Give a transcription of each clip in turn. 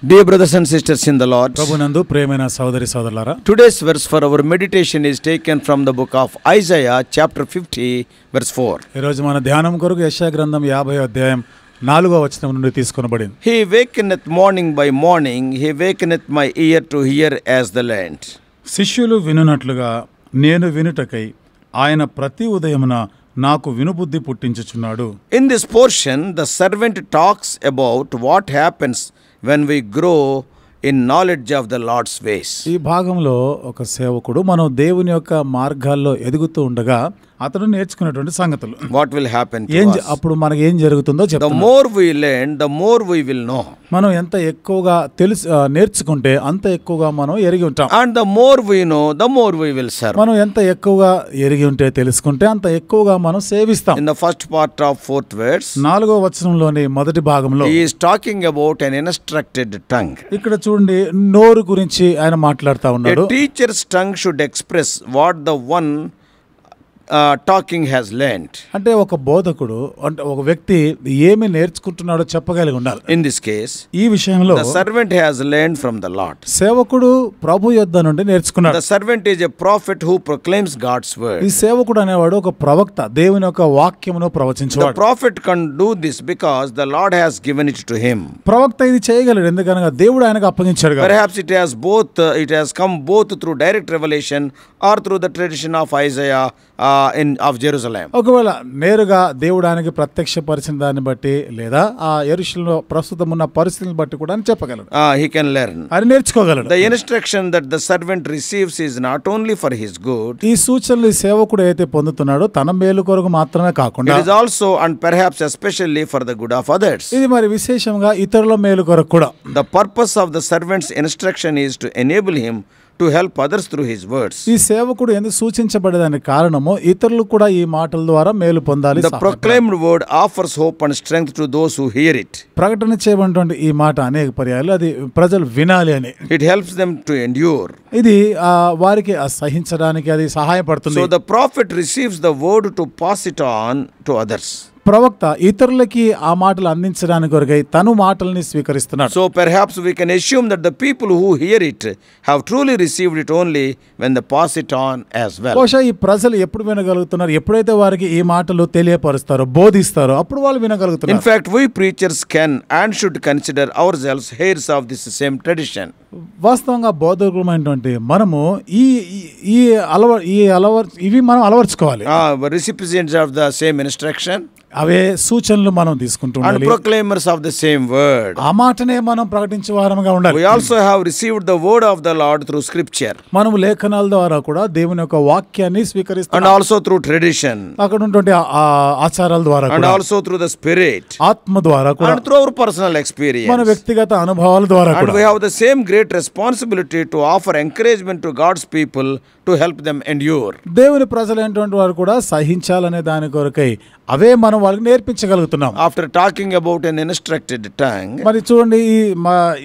Dear brothers and sisters in the Lord, ప్రభునందు ప్రియమైన సోదరి సోదరులారా, today's verse for our meditation is taken from the book of Isaiah chapter 50 verse 4. ఈ రోజు మన ధ్యానం కొరకు యెషయా గ్రంథం 50వ అధ్యాయం 4వ వచనం నుండి తీసుకొనబడింది. He wakeneth morning by morning, he wakeneth my ear to hear as the land. శిష్యులు వినునట్లుగా నేను వినుటకై ఆయన ప్రతి ఉదయమున నాకు వినుబుద్ధి పుట్టించుచున్నాడు. In this portion, the servant talks about what happens when we grow in knowledge of the Lord's ways. ఈ భాగంలో ఒక సేవకుడు మనం దేవుని యొక్క మార్గాల్లో ఎదుగుతూ ఉండగా అతడు నేర్చుకున్నటువంటి సంగతులు What will happen to us? అప్పుడు మనకి ఏం జరుగుతుందో The చెప్తాను. more we learn, the more we will know. మనం ఎంత ఎక్కువగా నేర్చుకుంటే అంత ఎక్కువగా మనం ఎరిగి ఉంటాం. And the more we know, the more we will serve. మనం ఎంత ఎక్కువగా ఎరిగి ఉంటే తెలుసుకుంటే అంత ఎక్కువగా మనం సేవిస్తాం. In the first part of 4th verse, 4వ వచనంలోని మొదటి భాగంలో he is talking about an instructed tongue. ఇక్కడ చూడండి, నోరు గురించి ఆయన మాట్లాడుతూ ఉన్నాడు. A teacher's tongue should express what the one talking has learned. అంటే ఒక బోధకుడు అంటే ఒక వ్యక్తి ఏమి నేర్చుకుంటున్నాడో చెప్పగలిగి ఉండాలి. In this case, ఈ విషయంలో the servant has learned from the Lord. సేవకుడు ప్రభు యొద్ద నుండి నేర్చుకున్నాడు. The servant is a prophet who proclaims God's word. ఈ సేవకుడు అనేవాడు ఒక ప్రవక్త, దేవుని యొక్క వాక్యమును The ప్రవచించేవాడు. prophet can do this because the Lord has given it to him. ప్రవక్త ఇది చేయగలడు ఎందుకనగా దేవుడు ఆయనకు అప్పగించాడు కదా. Perhaps it has come both through direct revelation or through the tradition of Isaiah of Jerusalem. ఒకవేళ నేరుగా దేవుడు ఆయనకి ప్రత్యక్షపరిచిన దాన్ని బట్టి లేదా ఆ యెరూషలేములో ప్రస్తుతం ఉన్న పరిస్థితులను బట్టి కూడా అని చెప్పగలడు. He can learn. ఆయన నేర్చుకోగలడు. The instruction that the servant receives is not only for his good. ఈ సూచనలు ఈ సేవకుడు అయితే పొందుతున్నాడో తన మేలు కొరకు మాత్రమే కాకుండా It is also and perhaps especially for the good of others. ఇది మరి విశేషంగా ఇతరుల మేలు కొరకు కూడా. The purpose of the servant's instruction is to enable him to help others through his words. ఈ సేవకుడు ఎందుకు సూచించబడేదానికి కారణము ఇతరులు కూడా ఈ మాటల ద్వారా మేలు పొందాలి. The proclaimed word offers hope and strength to those who hear it. ప్రకటన చేయబడినటువంటి ఈ మాట అనేక పర్యాయాలు అది ప్రజలు వినాలి అని. It helps them to endure. ఇది వారికి సహించడానికి అది సహాయపడుతుంది. So the prophet receives the word to pass it on to others. ప్రవక్త ఇతరులకి ఆ మాటలు అందించడానికి కొరకై తను మాటల్ని స్వీకరిస్తున్నాడు. So perhaps we can assume that the people who hear it have truly received it only when they pass it on as well. బహుశా ఈ ప్రజలు ఎప్పుడు వినగలుగుతున్నారు, ఎప్పుడైతే వారికి ఈ మాటలు తెలియపరుస్తారో బోధిస్తారో అప్పుడు వాళ్ళు వినగలుగుతున్నారు. In fact, we preachers can and should consider ourselves heirs of this same tradition. వాస్తవంగా బోధకులమైనటువంటి మనము ఇవి మనం అలవర్చుకోవాలి. Recipients of the same instruction అవే సూచనలు మనం తీసుకుంటూ and ఉండాలి. proclaimers of the same word. ఆ మాటనే మనం ప్రకటించే వారముగా ఉండాలి. We also have received the word of the Lord through scripture మనం లేఖనాల ద్వారా కూడా దేవుని యొక్క వాక్యాన్ని and స్వీకరిస్తాం. also through tradition అక్కడ ఉన్నటువంటి ఆచారాల ద్వారా and కూడా, also through the spirit ఆత్మ ద్వారా కూడా, and through our personal మన experience. వ్యక్తిగత అనుభవాల ద్వారా And కూడా we have the same great responsibility to offer encouragement to God's people to help them endure. దేవుని ప్రజలైనటువంటి వారు కూడా సహించాలనే దాని కొరకై అవే మనం వాళ్ళకి నేర్పించగలుగుతున్నాం. After talking about an instructed tongue, మరి చూడండి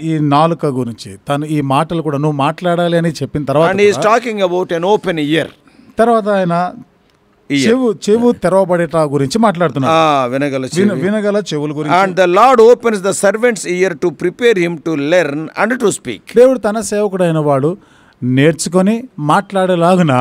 ఈ నాలుక గురించి తను ఈ మాటలు కూడా నువ్వు మాట్లాడాలి అని చెప్పిన and he is తర్వాత talking about an open ear. ఆయన చెవు తెరవబడేట గురించి మాట్లాడుతున్నాడు. వినగల చెవుల గురించి. And the Lord opens the servant's ear to prepare him to learn and to speak. దేవుడు తన సేవకుడైన వాడు నేర్చుకొని మాట్లాడేలాగున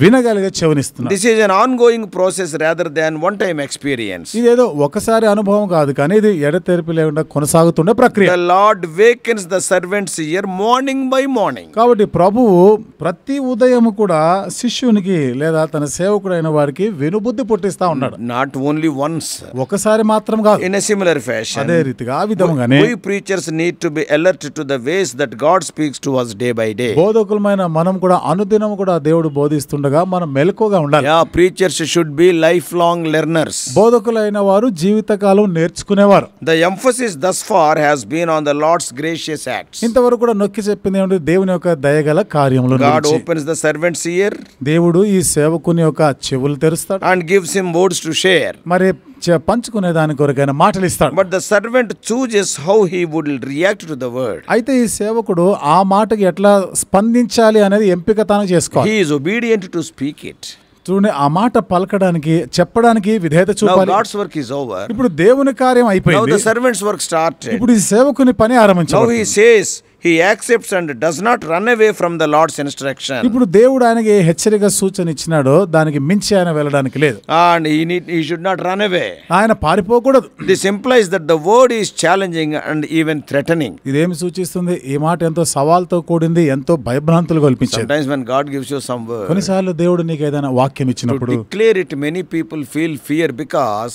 వినగలిగే చెవునిస్తున్నాడు. This is an ongoing process rather than one time experience. ఇదేదో ఒకసారి అనుభవం కాదు, కానీ ఇది ఎడతెరిపి లేకుండా కొనసాగుతుండే ప్రక్రియ. The Lord wakens the servant's ear morning by morning. కాబట్టి ప్రభువు ప్రతి ఉదయం కూడా శిష్యునికి లేదా తన సేవకుడైన వారికి వినుబుద్ధి పుట్టిస్తా ఉన్నాడు. Not only once. ఒకసారి మాత్రం కాదు. In a similar fashion, అదే రీతిగా ఆ విధంగానే we preachers need to be alert to the ways that God speaks to us day by day. బోధకులమైన మనం కూడా అనుదినం కూడా దేవుడు బోధిస్తుండగా చేస్తుండగా మనం మెలకువగా ఉండాలి. Yeah, preachers should be lifelong learners. బోధకులైన వారు జీవితకాలం నేర్చుకునేవారు. The emphasis thus far has been on the Lord's gracious acts. ఇంతవరకు కూడా నొక్కి చెప్పింది ఏమిటి? దేవుని యొక్క దయగల కార్యములు. God opens the servant's ear. దేవుడు ఈ సేవకుని యొక్క చెవులు తెరుస్తాడు. And gives him words to share. మరి పంచుకునే దాని కొరకైన మాటలు ఇస్తాడు. But the servant chooses how he would react to the word. అయితే ఈ సేవకుడు ఆ మాటకి ఎట్లా స్పందించాలి అనేది ఎంపిక తాను చేసుకోవాలి. He is obedient to speak it. చూడండి, ఆ మాట పలకడానికి చెప్పడానికి విధేయత Now చూపాలి. God's work is over. ఇప్పుడు దేవుని కార్యం Now అయిపోయింది. the servant's work started. ఇప్పుడు ఈ సేవకుని పని Now ఆరంభించాలి. he says he accepts and does not run away from the Lord's instruction. ఇప్పుడు దేవుడు ఆయనకి హెచ్చరిక సూచన ఇచ్చినాడో దానికి మించి ఆయన వెళ్ళడానికి లేదు. And he should not run away. ఆయన పారిపోకూడదు. This implies that the word is challenging and even threatening. ఇదేమి సూచిస్తుంది? ఈ మాట ఎంతో సవాల్తో కూడింది, ఎంతో భయభ్రాంతులు కల్పించేది. Sometimes when God gives you some word, కొన్నిసార్లు దేవుడు నీకు ఏదైనా వాక్యం to ఇచ్చినప్పుడు declare it, many people feel fear because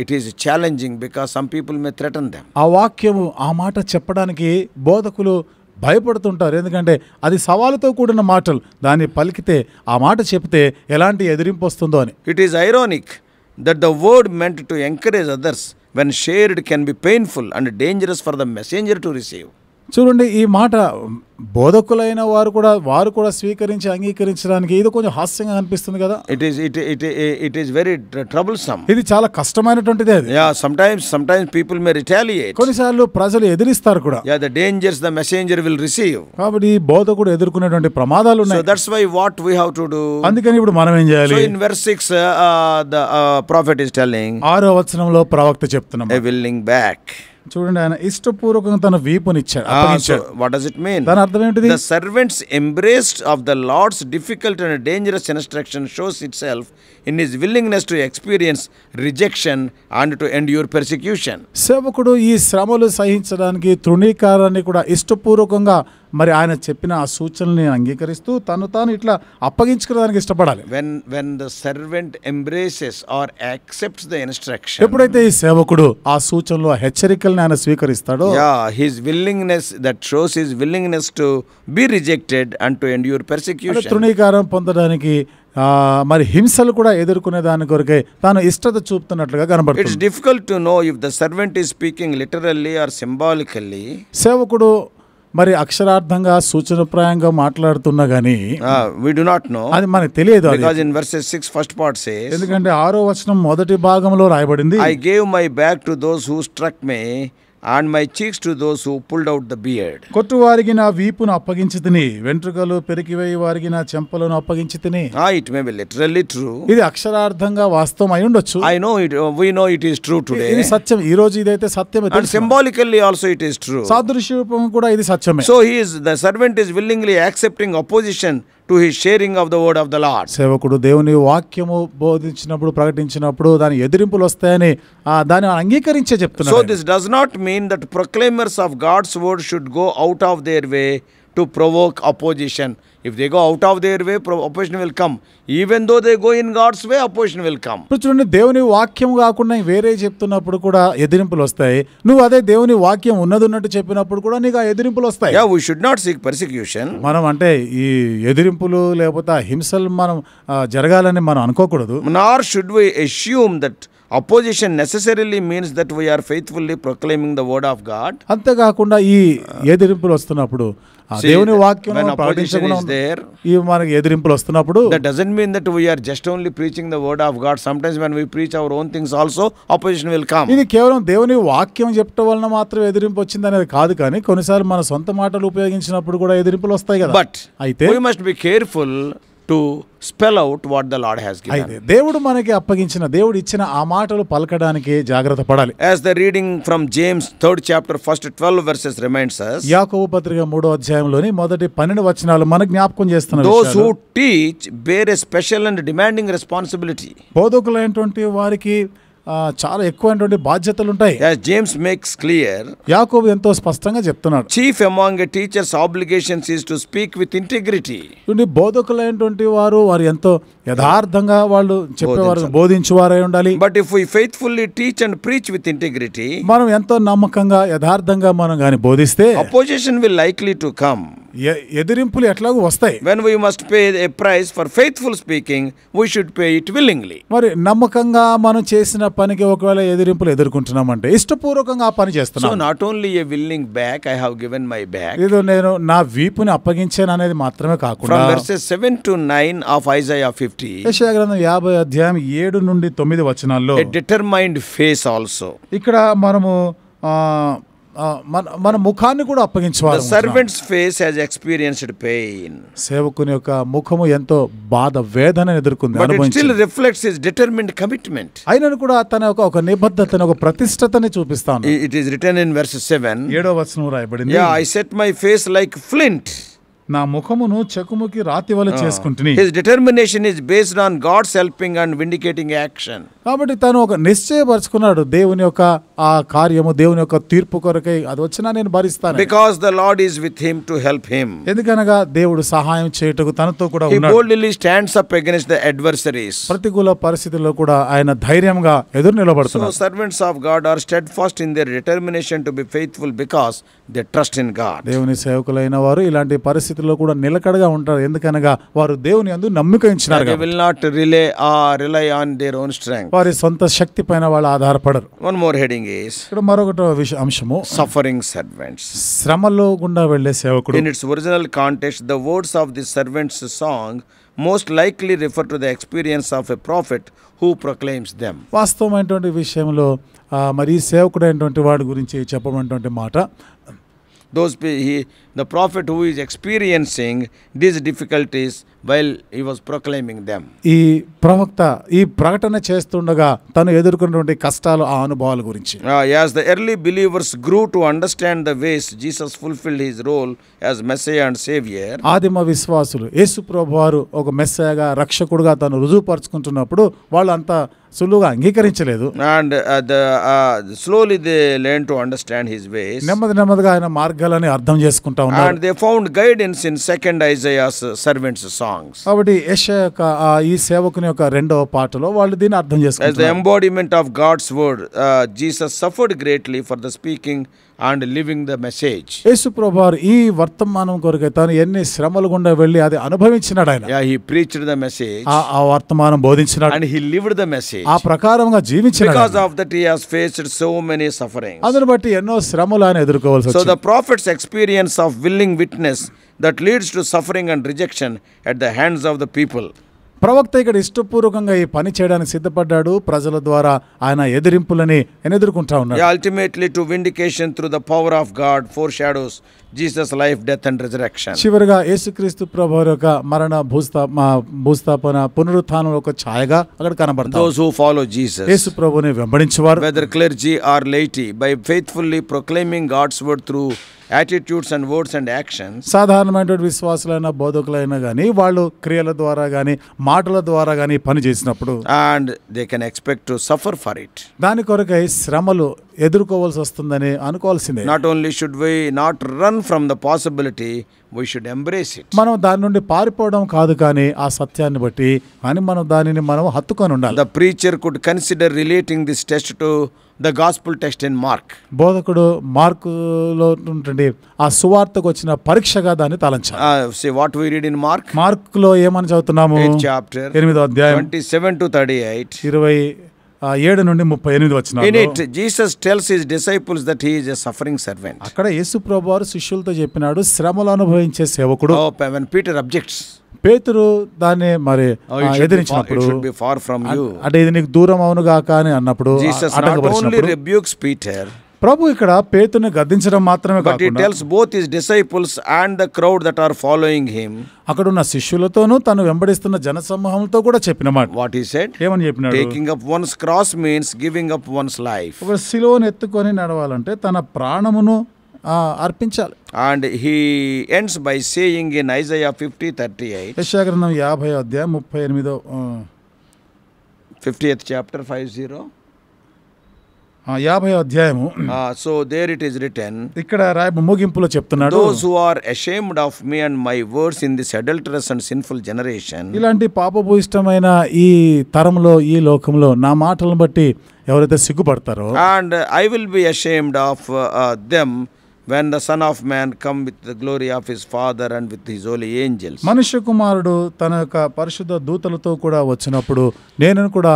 it is challenging because some people may threaten them. ఆ వాక్యము ఆ మాట చెప్పడానికి బోధకులు భయపడుతుంటారు. ఎందుకంటే అది సవాలుతో కూడిన మాటలు. దాన్ని పలికితే ఆ మాట చెప్తే ఎలాంటి ఎదిరింపు వస్తుందో అని. It is ironic that the word meant to encourage others when shared can be painful and dangerous for the messenger to receive. చూడండి, ఈ మాట బోధకులైన వారు కూడా స్వీకరించి అంగీకరించడానికి ఇది కొంచెం హాస్యంగా అనిపిస్తుంది కదా. It is very troublesome. ఇది చాలా కష్టమైనటువంటిది అది. Yeah, sometimes people may retaliate. కొన్నిసార్లు ప్రజలు ఎదిరిస్తారు కూడా. Yeah, the dangers the messenger will receive. కాబట్టి ఈ బోధకుడు ఎదుర్కొనేటువంటి ప్రమాదాలు So ఉన్నాయి. that's why what we have to do. అందుకని ఇప్పుడు మనం ఏం చేయాలి? So in verse 6 the prophet is telling 6వ వచనంలో ప్రవక్త చెప్తున్నాం, a willing back. చూడండి, ఆయన ఇష్టపూర్వకంగా తన వీపునిచ్చాడు, అప్పగించాడు. So what does it mean? దాని అర్థం ఏంటిది? The servant's embrace of the Lord's difficult and dangerous instruction shows itself in his willingness to experience rejection and to endure persecution. సేవకుడు ఈ శ్రమలు సహించడానికి, తృణీకారాన్ని కూడా ఇష్టపూర్వకంగా మరి ఆయన చెప్పిన ఆ సూచనల్ని అంగీకరిస్తూ తాను ఇట్లా అప్పగించుకోవడానికి ఇష్టపడాలి. When the servant embraces or accepts the instruction, ఎప్పుడైతే ఈ సేవకుడు ఆ సూచనలు, ఆ హెచ్చరికల్ని ఆయన స్వీకరిస్తాడో, his willingness, that shows his willingness to be rejected and to endure persecution. తృణీకారం పొందడానికి మరి హింసలు కూడా ఎదుర్కొనే దాని కొరకే తాను ఇష్టత చూపుతున్నట్లుగా కనబడుతుంది. It's difficult to know if the servant is speaking literally or symbolically. సేవకుడు మరి అక్షరార్థంగా సూచనప్రాయంగా మాట్లాడుతున్నా గానీ we do not know. అది మనకు తెలియదు. Because in verses 6 first part says, ఎందుకంటే 6వ వచనం మొదటి భాగంలో రాయబడింది, I gave my back to those who struck me and my cheeks to those who pulled out the beard. కొట్టువారికి నా వీపును అప్పగించితిని, వెంట్రుకలు పెరికివేయి వారికి నా చెంపలను అప్పగించితిని. It may be literally true. ఇది అక్షరార్థంగా వాస్తవం అయి ఉండొచ్చు. We know it is true today. ఇది సత్యం. ఈ రోజు ఇదైతే సత్యమే. And symbolically also it is true. సాదృశ్య రూపం కూడా ఇది సత్యమే. So the servant is willingly accepting opposition to his sharing of the word of the Lord. సేవకుడు దేవుని వాక్యము బోధించినప్పుడు, ప్రకటించినప్పుడు దాని ఎదిరింపులు వస్తాయని దాన్ని అంగీకరించే చెప్తున్నారు. So this does not mean that proclaimers of God's word should go out of their way to provoke opposition. If they go out of their way, opposition will come. Even though they go in God's way, opposition will come. ఇప్పుడు చూడండి, దేవుని వాక్యం కాకుండా వేరే చెప్తున్నప్పుడు కూడా ఎదిరింపులు వస్తాయి. నువ్వు అదే దేవుని వాక్యం ఉన్నట్టు చెప్పినప్పుడు కూడా నీకు ఆ ఎదిరింపులు వస్తాయి. Yeah, we should not seek persecution. మనం అంటే ఈ ఎదిరింపులు లేకపోతే ఆ హింసలు మనం జరగాలని మనం అనుకోకూడదు. Nor should we assume that opposition necessarily means that we are faithfully proclaiming the word of God. అంతేకాకుండా ఈ ఎదిరింపులు వస్తున్నప్పుడు దేవుని వాక్యం మనకి ఎదిరింపులు వస్తున్నప్పుడు that doesn't mean that we are just only preaching the word of God. Sometimes when we preach our own things also, opposition will come. ఇది కేవలం దేవుని వాక్యం చెప్పడం వలన మాత్రం ఎదిరింపు వచ్చింది అనేది కాదు, కానీ కొన్నిసార్లు మన సొంత మాటలు ఉపయోగించినప్పుడు కూడా ఎదిరింపులు వస్తాయి కదా. But అయితే we must be careful to spell out what the Lord has given. అయితే దేవుడు మనకి అప్పగించిన, దేవుడు ఇచ్చిన ఆ మాటలు పలకడానికి జాగ్రత్త పడాలి. As the reading from James 3rd chapter first 12 verses reminds us, యాకోబు పత్రిక 3వ అధ్యాయంలోని మొదటి 12 వచనాలు మనకు జ్ఞాపకం చేస్తున్నారు. Those who teach bear a special and demanding responsibility. బోధకులైనటువంటి వారికి చాలా ఎక్కువైనటువంటి బాధ్యతలు ఉంటాయి. As James makes clear, యాకోబు ఎంతో స్పష్టంగా చెప్తున్నాడు, chief among a teacher's obligations is to speak with integrity. బోధకులైనటువంటి వారు ఎంతో యథార్థంగా వాళ్ళు చెప్పేవారు, బోధించువారై ఉండాలి. But if we faithfully teach and preach with integrity, మనం ఎంతో నమ్మకంగా యథార్థంగా మనం గాని బోధిస్తే opposition will likely to come. ఎదిరింపులు ఎట్లాగూ వస్తాయి. When we must pay a price for faithful speaking, we should pay it willingly. మరి నమ్మకంగా మనం చేసిన పనికి ఒకవేళ ఎదిరింపులు ఎదుర్కొంటున్నామంటే ఇష్టపూర్వకంగా ఆ పని So చేస్తున్నాం. not only a willing back, I have given my back. ఏదో నేను నా వీపుని అప్పగించాను అనేది మాత్రమే కాకుండా From verses 7 to 9 of Isaiah 50, యెషయా గ్రంథం 50 అధ్యాయం 7 నుండి 9 వచనాల్లో a determined face also. ఇక్కడ మనము మన ముఖాన్ని కూడా The అప్పగించేవారు. servant's face has experienced pain, సేవకుని యొక్క ముఖము ఎంతో బాధ వేదన ఎదుర్కొంది, but it still అనుభవించింది. reflects his determined commitment. అయినను కూడా తన ఒక నిబద్ధతను, ఒక ప్రతిష్టతని చూపిస్తాను. It is written in verse 7. 7వ వచనం రాయబడింది. Yeah, I set my face like flint. నా ముఖమును చెకుముకి రాతి వలె చేసుకుంటుని. His determination is based on God's helping and vindicating action. కాబట్టి తను ఒక నిశ్చయపరుచుకున్నాడు, దేవుని యొక్క ఆ కార్యము, దేవుని యొక్క తీర్పు కొరకై అది వచ్చినా నేను భరిస్తాను. Because the Lord is with him to help him. ఎందుకనగా దేవుడు సహాయం చేయుటకు తనతో కూడా He ఉన్నాడు. boldly stands up against the adversaries. ప్రతికూల పరిస్థితుల్లో కూడా ఆయన ధైర్యంగా ఎదురు So నిలబడుతున్నాడు. servants of God are steadfast in their determination to be faithful because they trust in God. దేవుని సేవకులైన వారు ఇలాంటి పరిస్థితుల్లో కూడా నిలకడగా ఉంటారు, ఎందుకనగా వారు దేవుని యందు నమ్మిక ఉంచినారు They కాబట్టి. will not rely on their own strength. వారి సొంత శక్తి పైన వాళ్ళు ఆధారపడరు. One more heading is ఇక్కడ మరొకటి అంశము, suffering servants. శ్రమలో గుండా వెళ్లే సేవకుడు. In its original context, the words of the servant's song most likely refer to the experience of a prophet who proclaims them. వాస్తవమైనటువంటి విషయంలో మరి ఈ సేవకుడైనటువంటి వాడి గురించి చెప్పబడినటువంటి మాట, the prophet who is experiencing these difficulties while he was proclaiming them. ఈ ప్రవక్త ఈ ప్రకటన చేస్తుండగా తను ఎదుర్కొన్నటువంటి కష్టాలు, ఆ అనుభవాల గురించి. As the early believers grew to understand the ways Jesus fulfilled his role as Messiah and Savior, ఆదిమ విశ్వాసులు యేసు ప్రభువారు ఒక మెస్సయగా, రక్షకుడుగా తను రుజువుపరుచుకుంటున్నప్పుడు వాళ్ళు అంత సులువుగా అంగీకరించలేదు. and slowly they learned to understand his ways, నెమ్మదిగా ఆయన మార్గాలని అర్థం చేసుకుంటా ఉన్నారు. and they found guidance in second Isaiah's servants' songs. కాబట్టి యెషయా యొక్క ఈ సేవకుని యొక్క 2వ పాటలో వాళ్ళు దీన్ని అర్థం As the చేసుకుంటారు. embodiment of God's word, Jesus suffered greatly for the speaking and living the message. యేసు ప్రభువారు ఈ వర్తమానం కొరకై తాను ఎన్ని శ్రమలు గుండా వెళ్ళి అది అనుభవించినాడు. ఆయన Yeah, he preached the message ఆ వర్తమానం బోధించినాడు, and he lived the message. ఆ ప్రకారంగా జీవించినాడు. Because of that, he has faced so many sufferings. అందును బట్టి ఎన్నో శ్రమలు ఆయన ఎదుర్కోవాల్సి So వచ్చింది. the prophet's experience of willing witness that leads to suffering and rejection at the hands of the people. ప్రవక్త ఇక్కడ ఇష్టపూర్వకంగా ఈ పని చేయడానికి సిద్ధపడ్డాడు. ప్రజల ద్వారా ఆయన ఎదిరింపులని ఎదుర్కొంటా ఉన్నాడు. Yeah, ultimately to vindication through the power of God foreshadows Jesus' life, death and resurrection. చివరిగా యేసుక్రీస్తు ప్రభువారి యొక్క మరణ, భూస్థాపన, పునరుత్థానం ఒక ఛాయగా అక్కడ కనబడతారు. Those who follow Jesus, యేసు ప్రభువుని వెంబడించేవారు, whether clergy or laity, by faithfully proclaiming God's word through attitudes and words and actions, సాధారణమైనటువంటి విశ్వాసులైన, బోధకులైనా కానీ వాళ్ళు క్రియల ద్వారా కానీ మాటల ద్వారా కానీ పని చేసినప్పుడు and they can expect to suffer for it. దాని కొరకై శ్రమలు ఎదుర్కోవాల్సి వస్తుందని అనుకోవాల్సిందే. Not only should we not run from the possibility, we should embrace it. మనం దాని నుండి పారిపోవడం కాదు, కానీ ఆ సత్యాన్ని బట్టి కానీ మనం దానిని మనం హత్తుకొని ఉండాలి. The preacher could consider relating this text to the gospel text in Mark. బోధకుడు మార్కులో ఉంటుండే ఆ సువార్తకు వచ్చిన పరీక్షగా దాన్ని తలంచాలి. See what we read in Mark. మార్కులో ఏమని చదువుతున్నాము? 8th chapter, 8వ అధ్యాయం 27 to 38. 27 నుండి 38 వచనాలు. In it, Jesus tells his disciples that he is a suffering servant. అక్కడ యేసు ప్రభువారు శిష్యులతో చెప్పినాడు, శ్రమలు అనుభవించే సేవకుడు. When Peter objects, పేతురు దాన్ని మరి it ఎదిరించినప్పుడు, should be far from you. అంటే ఇది నీకు దూరం అవును గాక అని అన్నప్పుడు, Jesus not only ఆటంకపరిచినప్పుడు rebukes Peter, ప్రభు ఇక్కడ పేతురుని గద్దించడం మాత్రమే but he కాకుండా tells both his disciples and the crowd that are following him అక్కడున్న శిష్యులతోనూ తను వెంబడిస్తున్న జనసమూహంతో కూడా చెప్పిన మాట. what he said. ఏమని చెప్పినాడు? Taking up one's cross means giving up one's life. ఒక శిలువను ఎత్తుకొని నడవాలంటే తన ప్రాణమును అర్పించాలి. And he ends by saying in Isaiah 50:38, యెషయా గ్రంథం 50వ అధ్యాయం 38వ 50th chapter 50, 50వ అధ్యాయము So there it is written, ఇక్కడ ముగింపులో చెప్తున్నాడు, those who are ashamed of me and my words in this adulterous and sinful generation, ఇలాంటి పాపభూయిష్టమైన ఈ తరంలో ఈ లోకంలో నా మాటలను బట్టి ఎవరైతే సిగ్గుపడతారో, and I will be ashamed of them when the Son of Man come with the glory of his Father and with his holy angels. మనుష్య కుమారుడు తన యొక్క పరిశుద్ధ దూతలతో కూడా వచ్చినప్పుడు నేను కూడా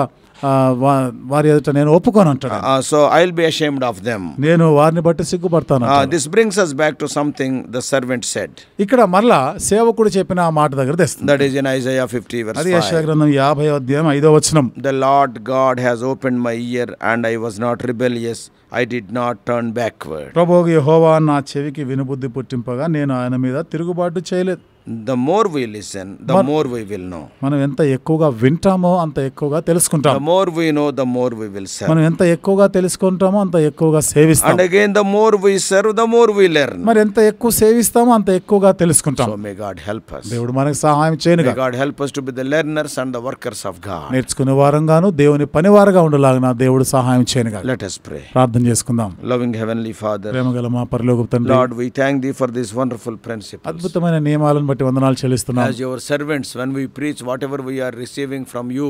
వారి ఎదుట నేను ఒప్పుకోను అంటాడు. So I'll be ashamed of them. నేను వారిని బట్టి సిగ్గుపడతాను. This brings us back to something the servant said. ఇక్కడ మరలా సేవకుడు చెప్పిన ఆ మాట దగ్గర తెస్తుంది. That is in Isaiah 50 verse 5. అది యెషయా గ్రంథం 50వ అధ్యాయం 5వ వచనం. The Lord God has opened my ear and I was not rebellious. I did not turn backward. ప్రభువు యెహోవా నా చెవికి వినుబుద్ధి పుట్టింపగా నేను ఆయన మీద తిరుగుబాటు చేయలేదు. The more we listen, the more we will know. మనం ఎంత ఎక్కువగా వింటామో అంత ఎక్కువగా తెలుసుకుంటాం. The more we know, the more we will serve. మనం ఎంత ఎక్కువగా తెలుసుకుంటామో అంత ఎక్కువగా సేవిస్తాం. And again, the more we serve, the more we learn. మరి ఎంత ఎక్కువ సేవిస్తామో అంత ఎక్కువగా తెలుసుకుంటాం. So may God help us. దేవుడు మనకు సహాయం చేయనుగా. May God help us to be the learners and the workers of God. నేర్చుకునే వారంగాను దేవుని పనివారుగా ఉండలాగున దేవుడు సహాయం చేయనుగా. Let us pray. ప్రార్థన చేసుకుందాం. Loving heavenly Father, ప్రేమగల మా పరలోకపు తండ్రి, Lord, we thank thee for these wonderful principles. అద్భుతమైన నియమాలను బట్టి వందనాలు చెల్లిస్తున్నాం. As your servants, when we preach whatever we are receiving from you,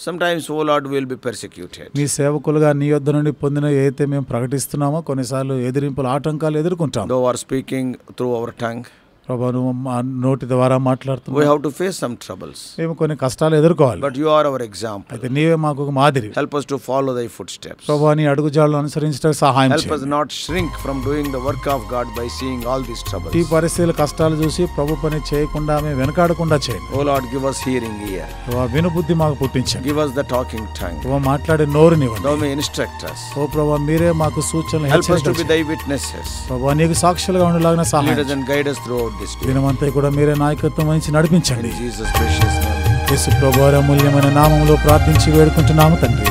sometimes, oh Lord, we will be persecuted. మీ సేవకులుగా నీ యొద్ద నుండి పొందిన ఏదైతే మేము ప్రకటిస్తున్నామో కొన్నిసార్లు ఎదిరింపులు ఆటంకాలు ఎదుర్కొంటాం. Though are speaking through our tongue, ప్రభువా నువ్వు మా నోటి ద్వారా మాట్లాడుతున్నావు. we have to face some troubles. మేము కొన్ని కష్టాలు ఎదుర్కోవాలి. But you are our example. అయితే నీవే మాకు ఒక మాదిరి. Help us to follow thy footsteps. ప్రభువా నీ అడుగుజాడలను అనుసరించడానికి సహాయం Help చేయి. us not shrink from doing the work of God by seeing all these troubles. ఈ పరిస్థితుల కష్టాలు చూసి ప్రభు పని చేయకుండా మేము వెనకాడకుండా చేయండి. Oh Lord, give us hearing ear. ప్రభువా విను బుద్ధి మాకు పుట్టించండి. Give us the talking tongue. ప్రభువా మాట్లాడే నోరునివ్వండి. Thou may instruct us. ఓ ప్రభువా మీరే మాకు సూచనలు Help us to be హెచ్చరించండి. thy witnesses. ప్రభువా నీకు సాక్షులుగా ఉండలాగిన Lead సహాయం us and guide us throughout this day. దినమంతా కూడా మీరే నాయకత్వం వహించి నడిపించండి. In Jesus' precious name. యేసు ప్రభువు అమూల్యమైన నామములో ప్రార్థించి వేడుకుంటున్నాము తండ్రి.